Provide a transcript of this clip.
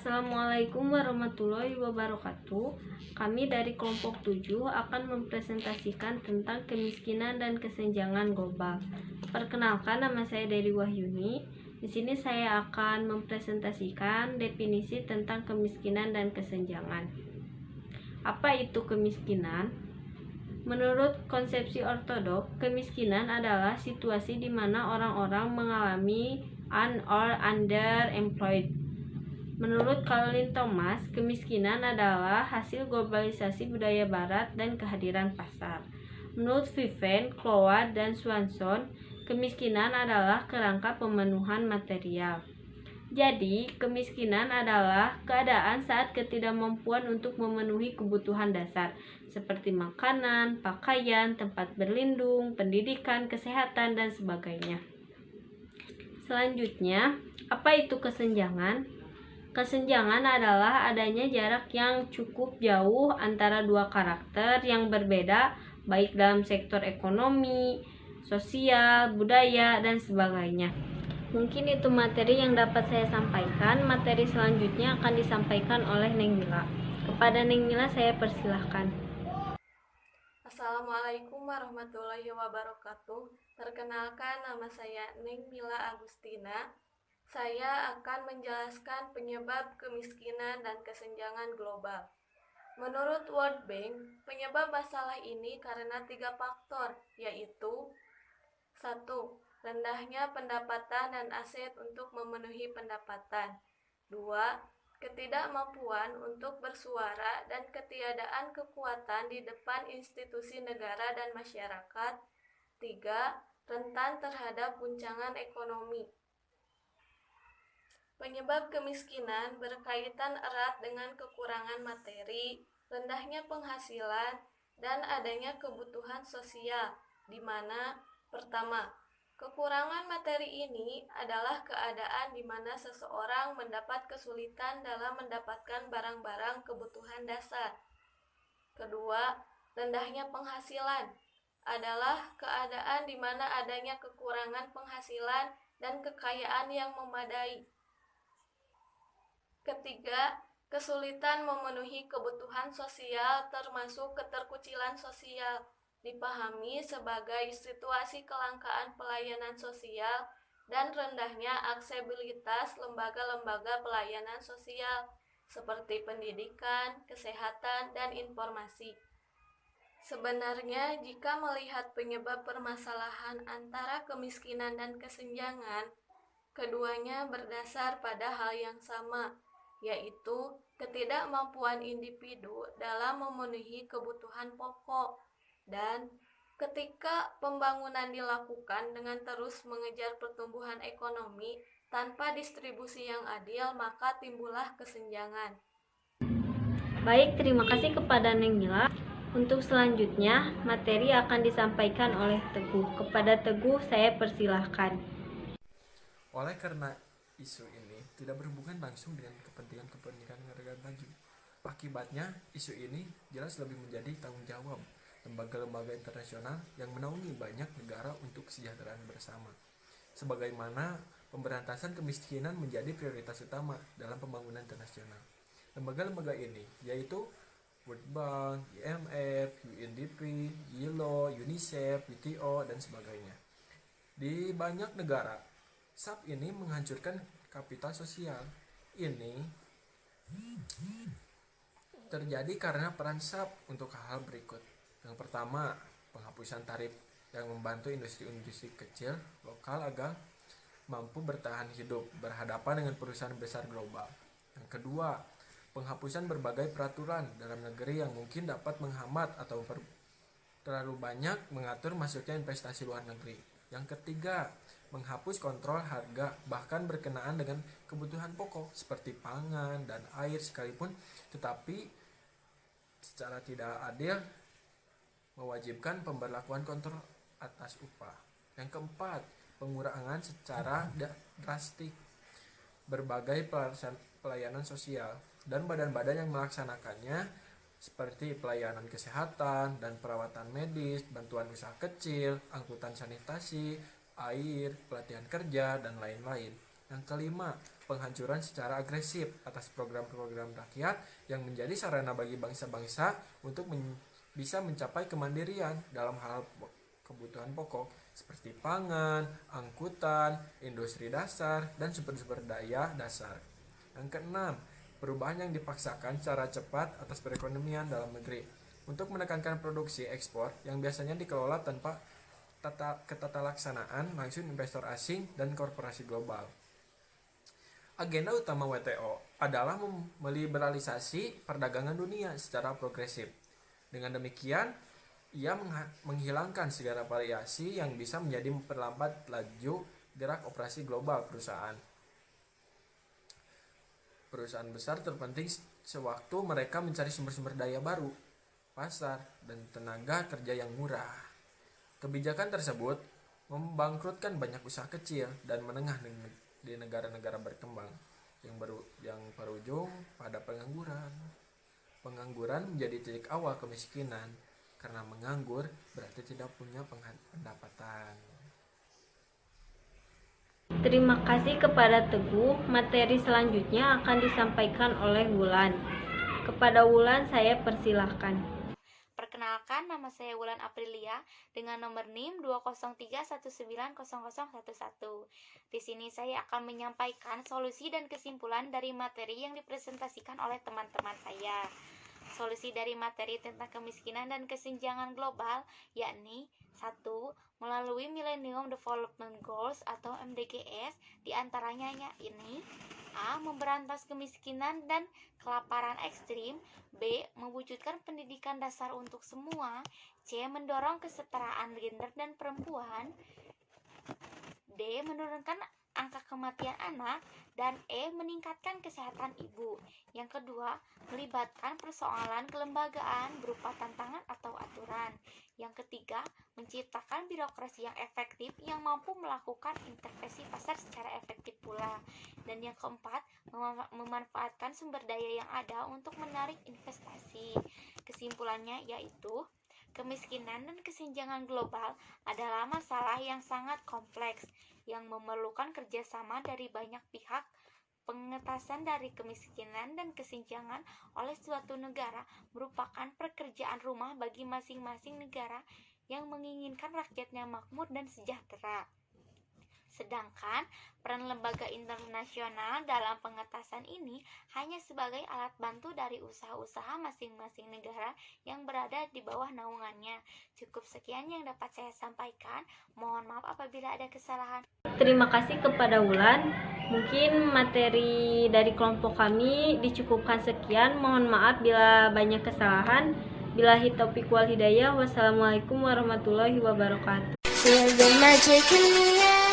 Assalamualaikum warahmatullahi wabarakatuh. Kami dari kelompok 7 akan mempresentasikan tentang kemiskinan dan kesenjangan global. Perkenalkan, nama saya Dery Wahyuni. Di sini saya akan mempresentasikan definisi tentang kemiskinan dan kesenjangan. Apa itu kemiskinan? Menurut konsepsi ortodok, kemiskinan adalah situasi di mana orang-orang mengalami un- or underemployed. Menurut Colin Thomas, kemiskinan adalah hasil globalisasi budaya barat dan kehadiran pasar. Menurut Vivian, Cloward, dan Swanson, kemiskinan adalah kerangka pemenuhan material. Jadi, kemiskinan adalah keadaan saat ketidakmampuan untuk memenuhi kebutuhan dasar, seperti makanan, pakaian, tempat berlindung, pendidikan, kesehatan, dan sebagainya. Selanjutnya, apa itu kesenjangan? Kesenjangan adalah adanya jarak yang cukup jauh antara dua karakter yang berbeda, baik dalam sektor ekonomi, sosial, budaya, dan sebagainya. Mungkin itu materi yang dapat saya sampaikan. Materi selanjutnya akan disampaikan oleh Neng Mila. Kepada Neng Mila saya persilahkan. Assalamualaikum warahmatullahi wabarakatuh. Perkenalkan, nama saya Neng Mila Agustina. Saya akan menjelaskan penyebab kemiskinan dan kesenjangan global. Menurut World Bank, penyebab masalah ini karena 3 faktor, yaitu 1. Rendahnya pendapatan dan aset untuk memenuhi pendapatan. 2. Ketidakmampuan untuk bersuara dan ketiadaan kekuatan di depan institusi negara dan masyarakat. 3. Rentan terhadap guncangan ekonomi. Penyebab kemiskinan berkaitan erat dengan kekurangan materi, rendahnya penghasilan, dan adanya kebutuhan sosial, di mana pertama, kekurangan materi ini adalah keadaan di mana seseorang mendapat kesulitan dalam mendapatkan barang-barang kebutuhan dasar. Kedua, rendahnya penghasilan adalah keadaan di mana adanya kekurangan penghasilan dan kekayaan yang memadai. Ketiga, kesulitan memenuhi kebutuhan sosial termasuk keterkucilan sosial dipahami sebagai situasi kelangkaan pelayanan sosial dan rendahnya aksesibilitas lembaga-lembaga pelayanan sosial seperti pendidikan, kesehatan, dan informasi. Sebenarnya, jika melihat penyebab permasalahan antara kemiskinan dan kesenjangan, keduanya berdasar pada hal yang sama, yaitu ketidakmampuan individu dalam memenuhi kebutuhan pokok. Dan ketika pembangunan dilakukan dengan terus mengejar pertumbuhan ekonomi tanpa distribusi yang adil, maka timbullah kesenjangan. Baik, terima kasih kepada Neng Mila. Untuk selanjutnya, materi akan disampaikan oleh Teguh. Kepada Teguh, saya persilahkan. Oleh karena isu ini tidak berhubungan langsung dengan kepentingan negara maju. Akibatnya, isu ini jelas lebih menjadi tanggung jawab lembaga-lembaga internasional yang menaungi banyak negara untuk kesejahteraan bersama. Sebagaimana pemberantasan kemiskinan menjadi prioritas utama dalam pembangunan internasional. Lembaga-lembaga ini yaitu World Bank, IMF, UNDP, ILO, UNICEF, WTO, dan sebagainya. Di banyak negara, SAP ini menghancurkan kapital sosial. Ini terjadi karena peran SAP untuk hal-hal berikut. Yang pertama, penghapusan tarif yang membantu industri-industri kecil lokal agar mampu bertahan hidup berhadapan dengan perusahaan besar global. Yang kedua, penghapusan berbagai peraturan dalam negeri yang mungkin dapat menghambat atau terlalu banyak mengatur masuknya investasi luar negeri. Yang ketiga, menghapus kontrol harga bahkan berkenaan dengan kebutuhan pokok seperti pangan dan air sekalipun, tetapi secara tidak adil mewajibkan pemberlakuan kontrol atas upah. Yang keempat, pengurangan secara drastik berbagai pelayanan sosial dan badan-badan yang melaksanakannya seperti pelayanan kesehatan dan perawatan medis, bantuan usaha kecil, angkutan sanitasi, air, pelatihan kerja, dan lain-lain. Yang kelima, penghancuran secara agresif atas program-program rakyat yang menjadi sarana bagi bangsa-bangsa untuk bisa mencapai kemandirian dalam hal kebutuhan pokok seperti pangan, angkutan, industri dasar, dan sumber-sumber daya dasar. Yang keenam, perubahan yang dipaksakan secara cepat atas perekonomian dalam negeri untuk menekankan produksi ekspor yang biasanya dikelola tanpa ketatalaksanaan langsung investor asing dan korporasi global. Agenda utama WTO adalah meliberalisasi perdagangan dunia secara progresif. Dengan demikian, ia menghilangkan segala variasi yang bisa menjadi memperlambat laju gerak operasi global perusahaan. Perusahaan besar terpenting sewaktu mereka mencari sumber-sumber daya baru, pasar, dan tenaga kerja yang murah. Kebijakan tersebut membangkrutkan banyak usaha kecil dan menengah di negara-negara berkembang yang berujung pada pengangguran. Pengangguran menjadi titik awal kemiskinan, karena menganggur berarti tidak punya pendapatan. Terima kasih kepada Teguh. Materi selanjutnya akan disampaikan oleh Wulan. Kepada Wulan saya persilahkan. Perkenalkan, nama saya Wulan Aprilia dengan nomor NIM 203190011. Di sini saya akan menyampaikan solusi dan kesimpulan dari materi yang dipresentasikan oleh teman-teman saya. Solusi dari materi tentang kemiskinan dan kesenjangan global yakni 1. Melalui Millennium Development Goals atau MDGs, diantaranya ini: A. Memberantas kemiskinan dan kelaparan ekstrim. B. Mewujudkan pendidikan dasar untuk semua. C. Mendorong kesetaraan gender dan perempuan. D. Menurunkan angka kematian anak. Dan E. Meningkatkan kesehatan ibu. Yang kedua, melibatkan persoalan kelembagaan berupa tantangan atau aturan. Yang ketiga, menciptakan birokrasi yang efektif yang mampu melakukan intervensi pasar secara efektif pula. Dan yang keempat, memanfaatkan sumber daya yang ada untuk menarik investasi. Kesimpulannya yaitu, kemiskinan dan kesenjangan global adalah masalah yang sangat kompleks yang memerlukan kerjasama dari banyak pihak. Pengentasan dari kemiskinan dan kesenjangan oleh suatu negara merupakan pekerjaan rumah bagi masing-masing negara yang menginginkan rakyatnya makmur dan sejahtera. Sedangkan peran lembaga internasional dalam pengentasan ini hanya sebagai alat bantu dari usaha-usaha masing-masing negara yang berada di bawah naungannya. Cukup sekian yang dapat saya sampaikan. Mohon maaf apabila ada kesalahan. Terima kasih kepada Wulan. Mungkin materi dari kelompok kami dicukupkan sekian. Mohon maaf bila banyak kesalahan. Billahi taufiq wal hidayah. Wassalamualaikum warahmatullahi wabarakatuh. Feel the magic in the air.